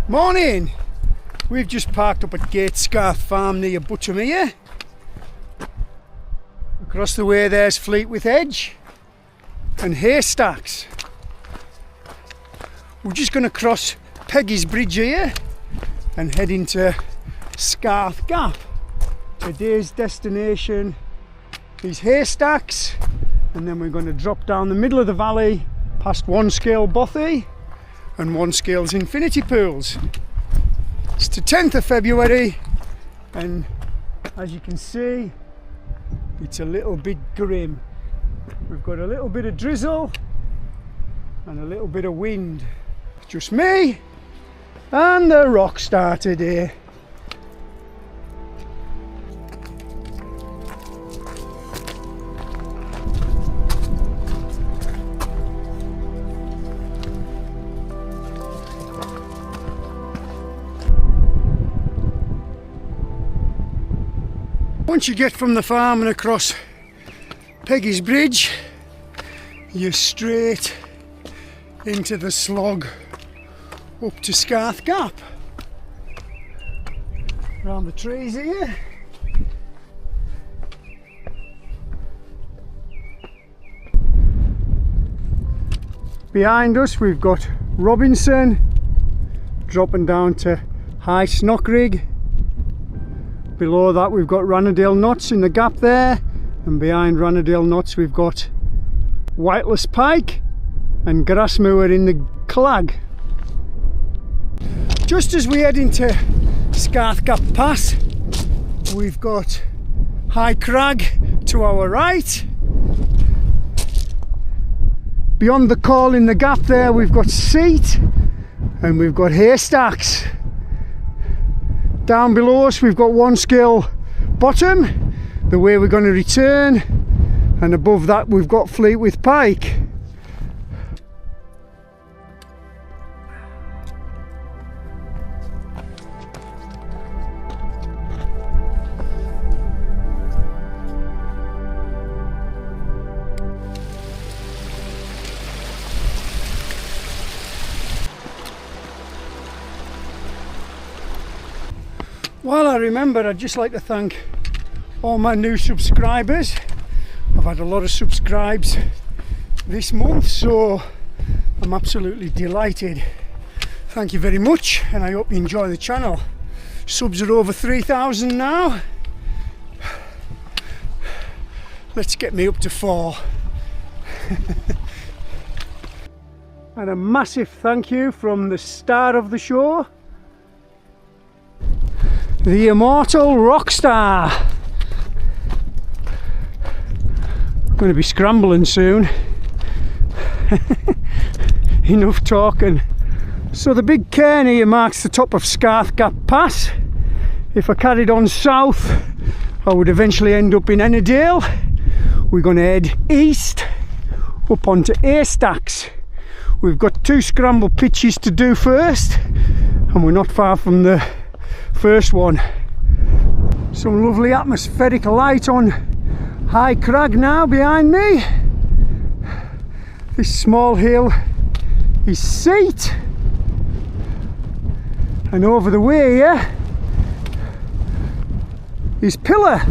Morning! We've just parked up at Gate Scarth Farm near Buttermere. Across the way there's Fleetwith Edge and Haystacks. We're just going to cross Peggy's Bridge here and head into Scarth Gap. Today's destination is Haystacks, and then we're going to drop down the middle of the valley past Warnscale Bothy and Warnscale's infinity pools. It's the 10th of February, and as you can see, it's a little bit grim. We've got a little bit of drizzle and a little bit of wind. Just me and the rock star today. Once you get from the farm and across Peggy's Bridge, you're straight into the slog up to Scarth Gap. Around the trees here. Behind us we've got Robinson, dropping down to High Snockrig. Below that we've got Ranadale Knots in the gap there, and behind Ranadale Knots we've got Whiteless Pike and Grassmoor in the clag. Just as we head into Scarth Gap Pass, we've got High Crag to our right. Beyond the call in the gap there we've got Seat and we've got Haystacks. Down below us we've got Warnscale Bottom, the way we're going to return, and above that we've got Fleetwith Pike. While I remember, I'd just like to thank all my new subscribers. I've had a lot of subscribes this month, so I'm absolutely delighted. Thank you very much, and I hope you enjoy the channel. Subs are over 3,000 now. Let's get me up to 4. And a massive thank you from the star of the show, the immortal Rockstar. I'm going to be scrambling soon. Enough talking. So the big cairn here marks the top of Scarth Gap Pass. If I carried on south, I would eventually end up in Ennerdale. We're going to head east up onto Haystacks. We've got 2 scramble pitches to do first, and we're not far from the first one. Some lovely atmospheric light on High Crag now behind me. This small hill is Seat, and over the way here is Pillar,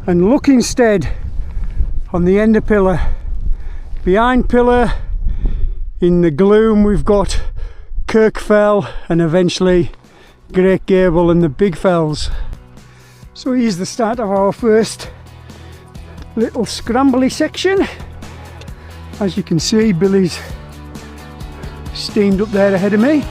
and look instead on the end of Pillar. Behind Pillar in the gloom we've got Kirkfell and eventually Great Gable and the Big Fells. So here's the start of our first little scrambly section. As you can see, Billy's steamed up there ahead of me.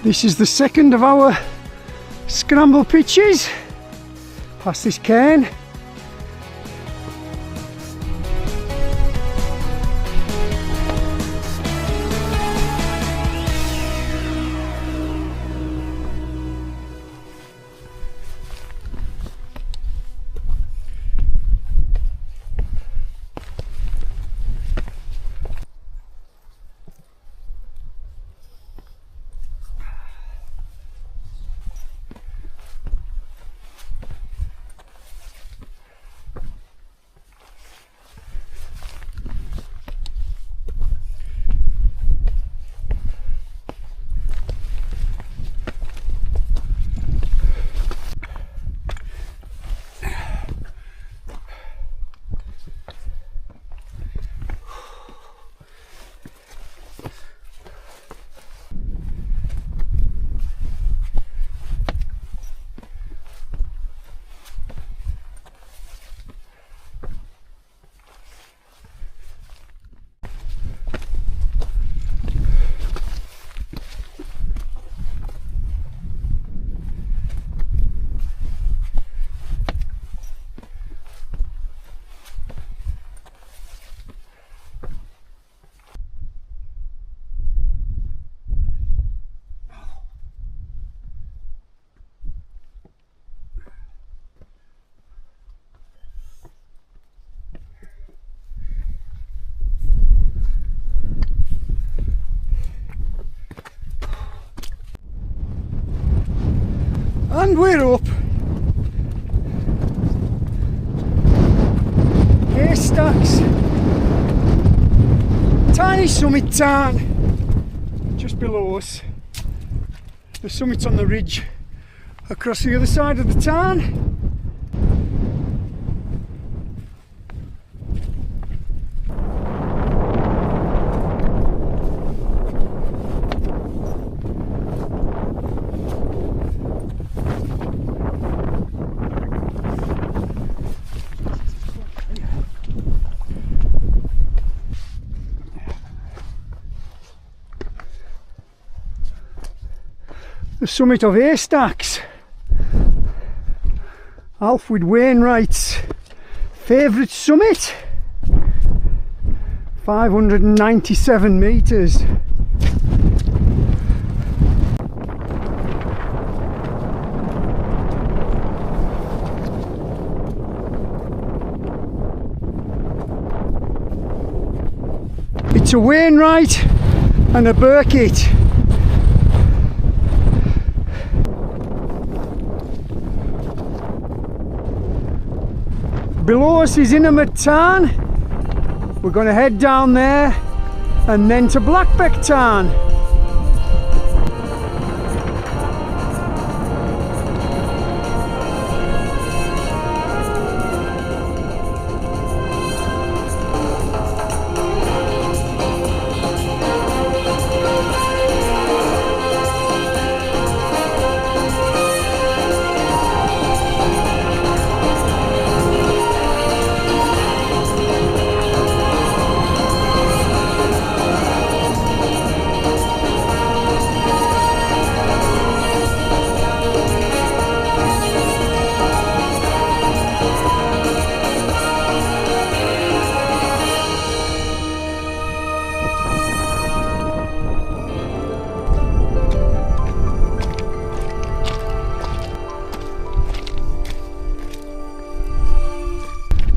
This is the second of our scramble pitches past this cairn. And we're up. Haystacks. Tiny summit tarn just below us. The summit's on the ridge across the other side of the tarn. The summit of Haystacks, Alfred Wainwright's favourite summit, 597 metres. It's a Wainwright and a Burkitt. Below us is Innermere Tarn. We're going to head down there and then to Blackbeck Tarn.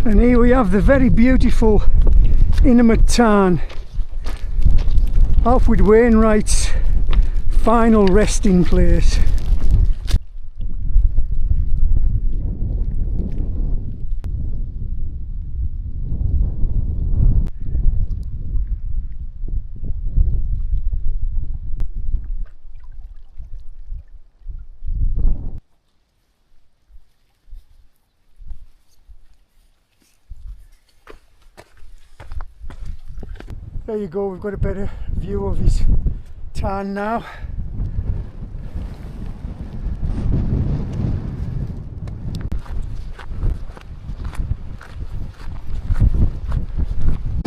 And here we have the very beautiful Innermere Tarn, Alfred Wainwright's final resting place. There you go, we've got a better view of his tarn now.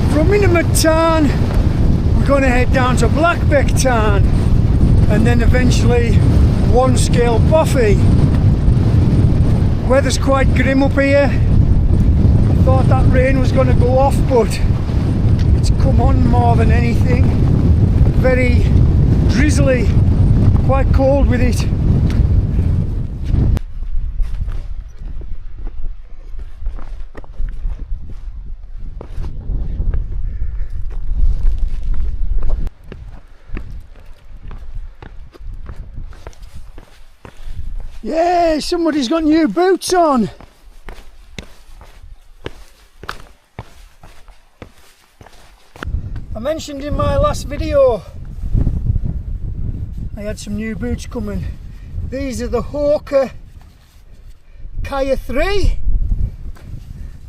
From Innermere Tarn, we're going to head down to Blackbeck Tarn. and then eventually Warnscale Bothy. Weather's quite grim up here. I thought that rain was going to go off, but it's come on more than anything. Very drizzly, quite cold with it. Yeah, somebody's got new boots on. I mentioned in my last video I had some new boots coming. These are the Hawker Kaya 3.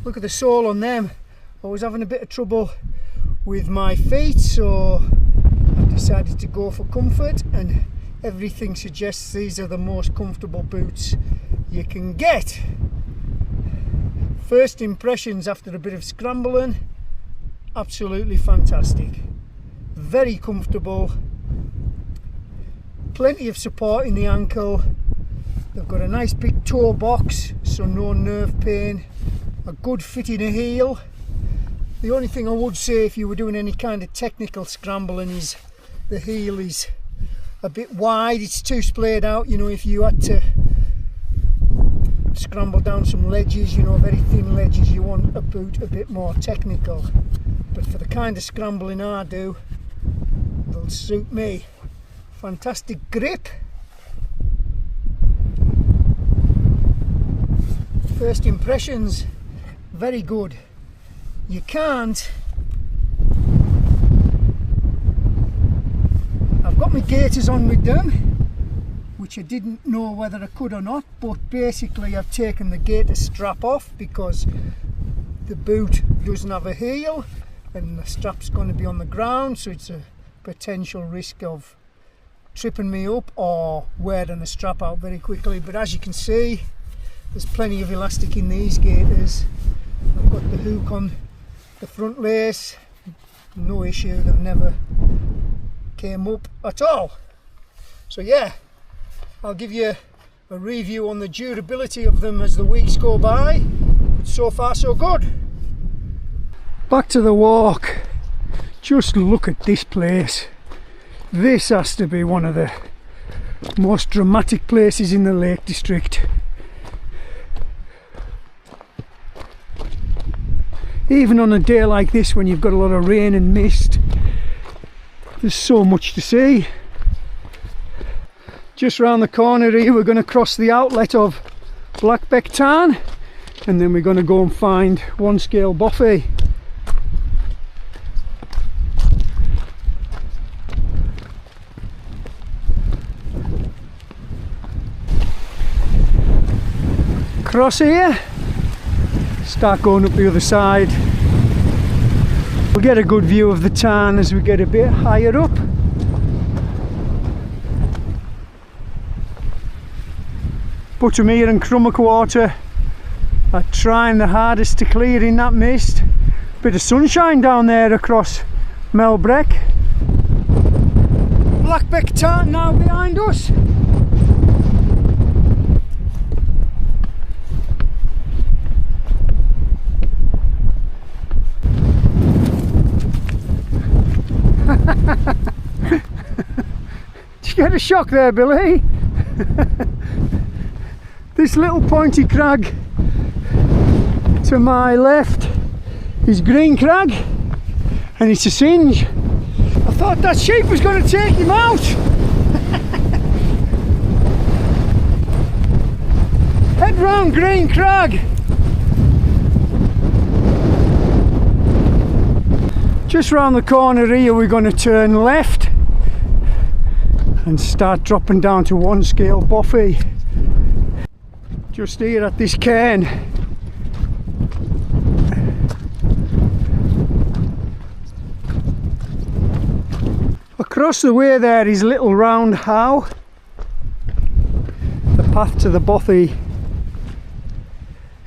Look at the sole on them. I was having a bit of trouble with my feet, so I decided to go for comfort, and everything suggests these are the most comfortable boots you can get. First impressions after a bit of scrambling, absolutely fantastic. Very comfortable, plenty of support in the ankle. They've got a nice big toe box, so no nerve pain. A good fit in a heel. The only thing I would say if you were doing any kind of technical scrambling is the heel is a bit wide, it's too splayed out. You know, if you had to scramble down some ledges, you know, very thin ledges, you want a boot a bit more technical. But for the kind of scrambling I do, they'll suit me. Fantastic grip. First impressions, very good. You can't. I've got my gaiters on with them, which I didn't know whether I could or not, but basically I've taken the gaiter strap off because the boot doesn't have a heel and the strap's going to be on the ground, so it's a potential risk of tripping me up or wearing the strap out very quickly. But as you can see, there's plenty of elastic in these gaiters. I've got the hook on the front lace, no issue, they've never came up at all. So yeah, I'll give you a review on the durability of them as the weeks go by, but so far so good. Back to the walk. Just look at this place. This has to be one of the most dramatic places in the Lake District. Even on a day like this when you've got a lot of rain and mist, there's so much to see. Just round the corner here we're going to cross the outlet of Blackbeck Tarn, and then we're going to go and find Warnscale Bothy. Cross here, start going up the other side. We'll get a good view of the tarn as we get a bit higher up. Buttermere and Crummaquarter are trying the hardest to clear in that mist. Bit of sunshine down there across Melbreck. Blackbeck Tarn now behind us. Did you get a shock there, Billy? This little pointy crag to my left is Green Crag, and it's a singe. I thought that sheep was going to take him out. Head round Green Crag. Just round the corner here we're going to turn left and start dropping down to Warnscale Bothy. Just here at this cairn. Across the way there is Little Round How. The path to the Bothy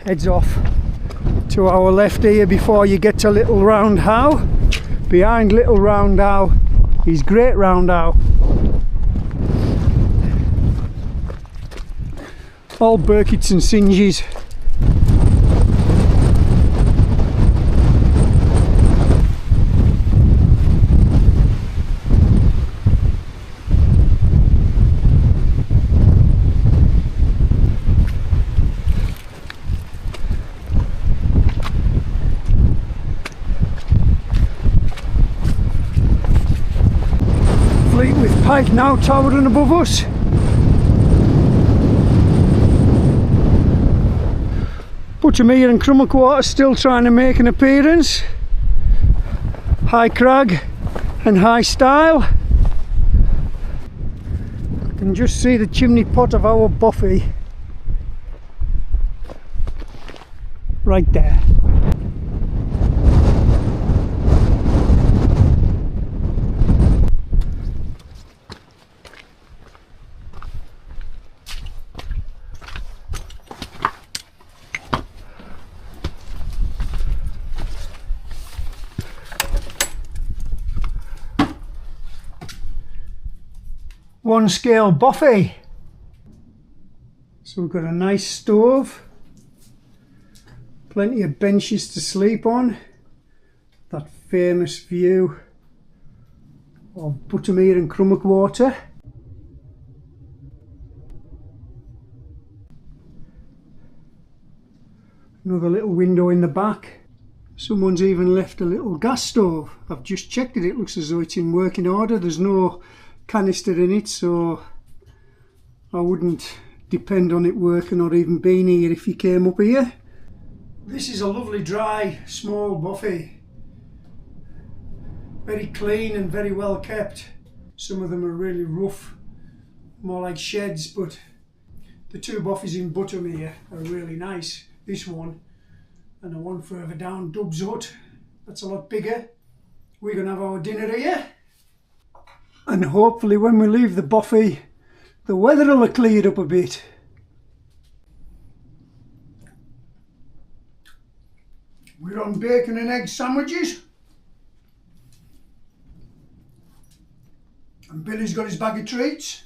heads off to our left here before you get to Little Round How. Behind Little Round How is Great Round How. all burkets and singes. With Pike now towering above us. Buttermere and Crummock still trying to make an appearance. High crag and high style. You can just see the chimney pot of our Bothy right there. Warnscale Bothy. So we've got a nice stove, plenty of benches to sleep on, that famous view of Buttermere and Crummock water. Another little window in the back. Someone's even left a little gas stove. I've just checked it, it looks as though it's in working order. There's no canister in it, so I wouldn't depend on it working or even being here if you came up here. This is a lovely dry small Bothy, very clean and very well kept. Some of them are really rough, more like sheds, but the two Bothys in Buttermere are really nice. This one and the one further down, Dub's Hut, that's a lot bigger. We're going to have our dinner here. And hopefully when we leave the Bothy, the weather will have cleared up a bit. We're on bacon and egg sandwiches. And Billy's got his bag of treats.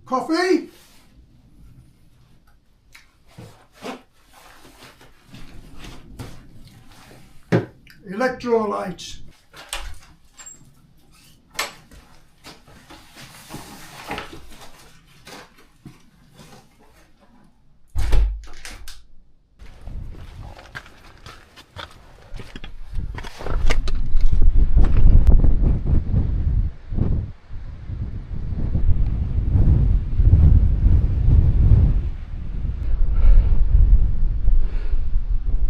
Coffee. Electrolytes.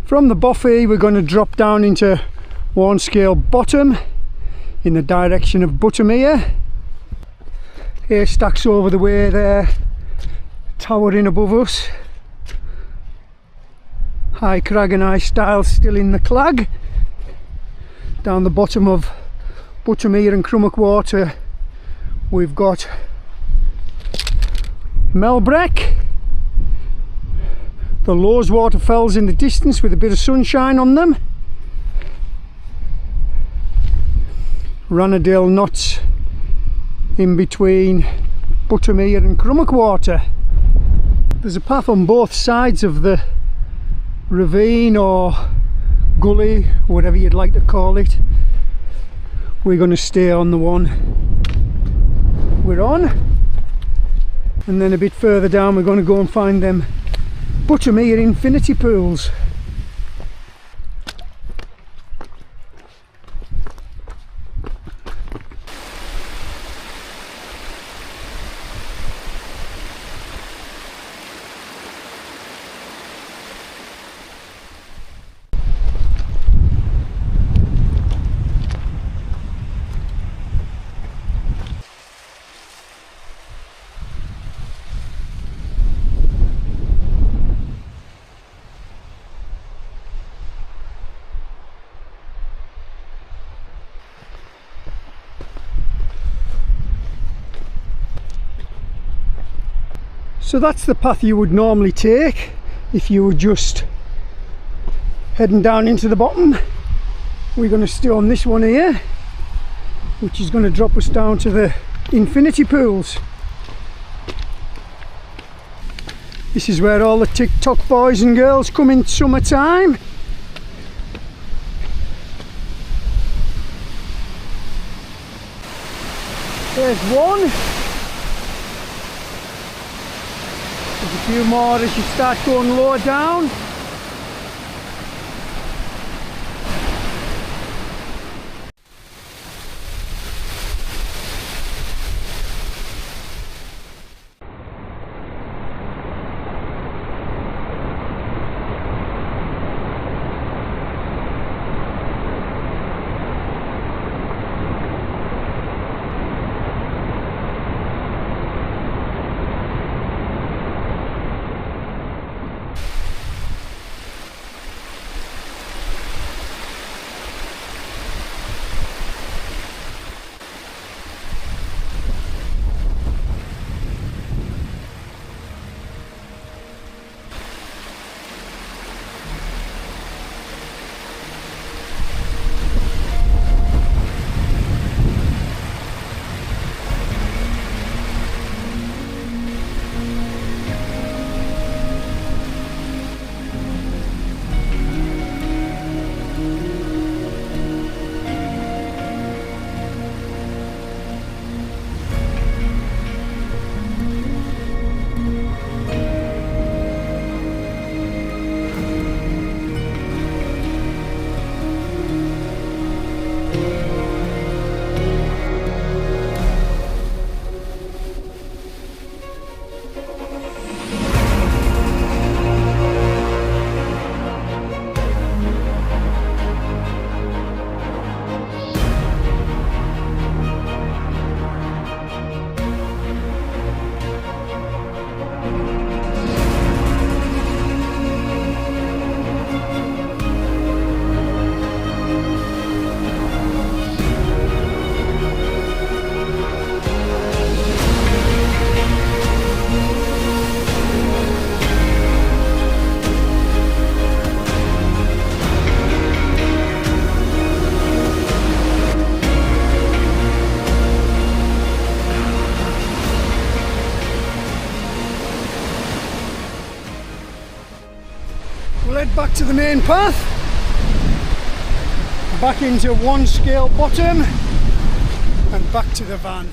From the Bothy we're going to drop down into Warnscale Bottom in the direction of Buttermere. Haystacks over the way there, towering above us. High crag and high style still in the clag. Down the bottom of Buttermere and Crummock water we've got Melbreck. The Lowes waterfalls in the distance with a bit of sunshine on them. Ranadale knots in between Buttermere and Crummock water. There's a path on both sides of the ravine or gully, whatever you'd like to call it. We're going to stay on the one we're on, and then a bit further down we're going to go and find them Buttermere infinity pools. So that's the path you would normally take if you were just heading down into the bottom. We're going to stay on this one here, which is going to drop us down to the infinity pools. This is where all the TikTok boys and girls come in summertime. There's one. There's a few more as you start going lower down. Back to the main path, back into Warnscale Bottom and back to the van.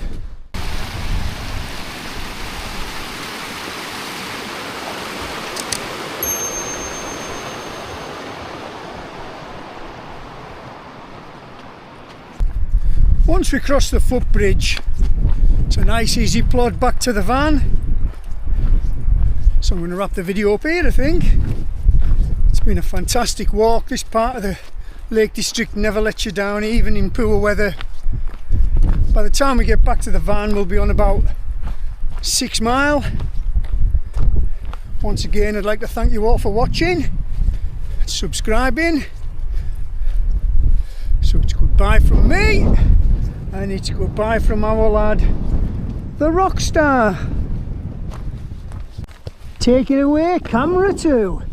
Once we cross the footbridge, it's a nice easy plod back to the van. So I'm going to wrap the video up here, I think. It's been a fantastic walk. This part of the Lake District never lets you down, even in poor weather. By the time we get back to the van, we'll be on about 6 mile. Once again, I'd like to thank you all for watching and subscribing. So it's goodbye from me, and it's goodbye from our lad, the Rockstar. Take it away, camera 2.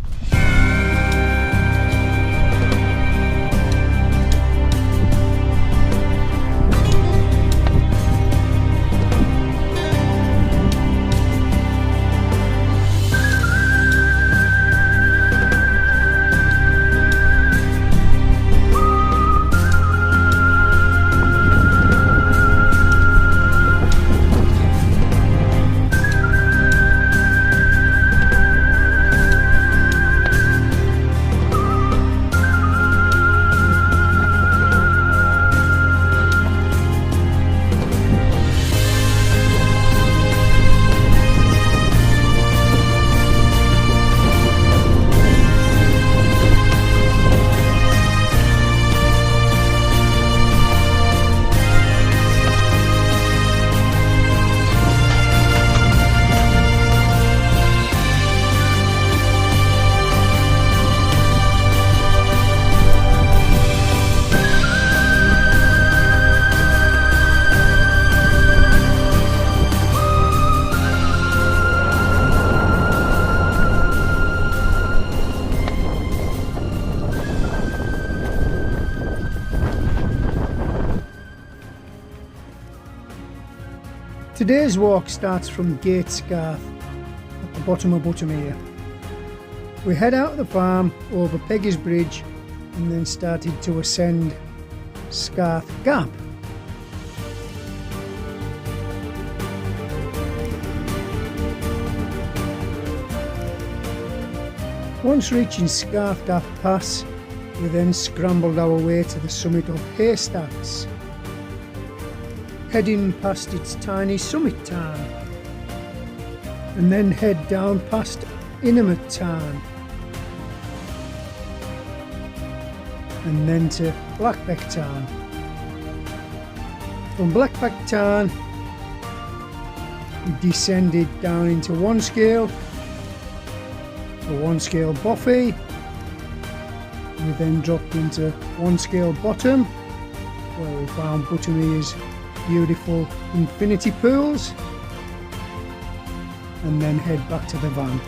Today's walk starts from Gate Scarth at the bottom of Buttermere. We head out of the farm over Peggy's Bridge and then started to ascend Scarth Gap. Once reaching Scarth Gap Pass, we then scrambled our way to the summit of Haystacks, heading past its tiny summit tarn, and then head down past Innermouth Tarn, and then to Blackbeck Tarn. From Blackbeck Tarn we descended down into Warnscale, the Warnscale Bothy. We then dropped into Warnscale Bottom, where we found Buttermere's beautiful infinity pools, and then head back to the van.